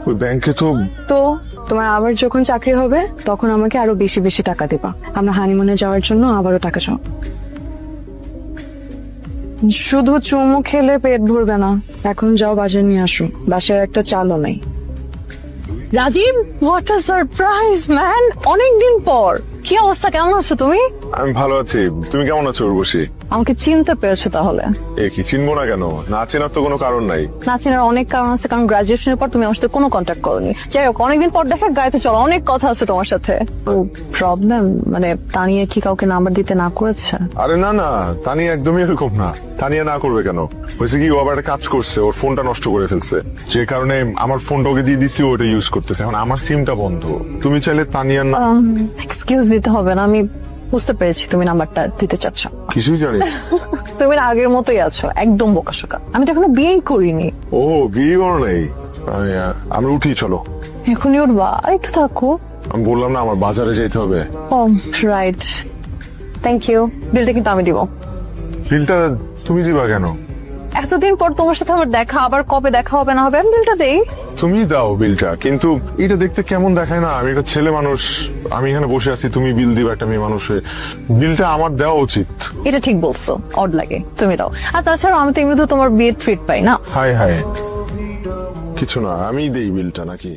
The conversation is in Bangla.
ওই ব্যাংকে তো তো তোমার আবার যখন চাকরি হবে তখন আমাকে আরো বেশি বেশি টাকা দিবা, আমরা হানিমুনে যাওয়ার জন্য আবারও টাকা চাও। শুধু চুমু খেলে পেট ভরবে না, এখন যাও বাজার নিয়ে আসো, বাসায় একটা চালও নাই। Rajib, what a surprise man, অনেকদিন পর। কি অবস্থা, কেমন আছো তুমি? আমি ভালো আছি, তুমি কেমন আছো উর্বশী? আমাকে চিনতে পেরেছো তাহলে? এ কি, চিনবো না কেন? না চেনার তো কোনো কারণ নাই। না চেনার অনেক কারণ আছে, কারণ গ্রাজুয়েশনের পর তুমি আমার সাথে কোনো কন্ট্যাক্ট করোনি। যাই হোক, অনেকদিন পর দেখা, গাড়িতে চলো, অনেক কথা আছে তোমার সাথে। প্রবলেম মানে তানিয়া কি কাউকে নাম্বার দিতে না করেছে? আরে না না, তানিয়া একদমই এরকম না। তানিয়া না করবে কেন? হয়েছে কি, ও আবার একটা কাজ করছে, ওর ফোনটা নষ্ট করে ফেলছে, যে কারণে আমার ফোনটা ওকে দিয়ে দিছি, ওটা ইউজ করতেছে। এখন আমার সিমটা বন্ধ। তুমি চাইলে তানিয়ার না। এক্সকিউজ দিতে হবে না, আমি বুঝতে পেরেছি তুমি নাম্বারটা দিতে চাচ্ছ। কিছুই জানি না। তুমি আগের মতোই আছো, একদম বোকাশোকা। আমি তো এখনো বিয়েই করিনি। ও, বিয়ে করো নাই? আমরা উঠি, চলো। এখনই উঠবা? আর একটু থাকো। আমি বললাম না আমার বাজারে যেতে হবে। ও রাইট, থ্যাংক ইউ। বিলটা কিন্তু আমি দিব। বিলটা তুমি দিবা কেন? এতদিন পর তোমার সাথে আমার দেখা, আবার কবে দেখা হবে না হবে, আমি বিলটা দেই। তুমি দাও বিলটা, কিন্তু এটা দেখতে কেমন দেখায় না? আমি একটা ছেলে মানুষ, আমি এখানে বসে আছি, তুমি বিল দিবা একটা মেয়ে মানুষে। বিলটা আমার দেওয়া উচিত। এটা ঠিক বলছো, অড লাগে, তুমি দাও। আর তাছাড়া আমি তো এমনিতে তোমার বিয়ের ট্রিট পাই না। হাই হাই, কিছু না, আমি দেই বিলটা নাকি?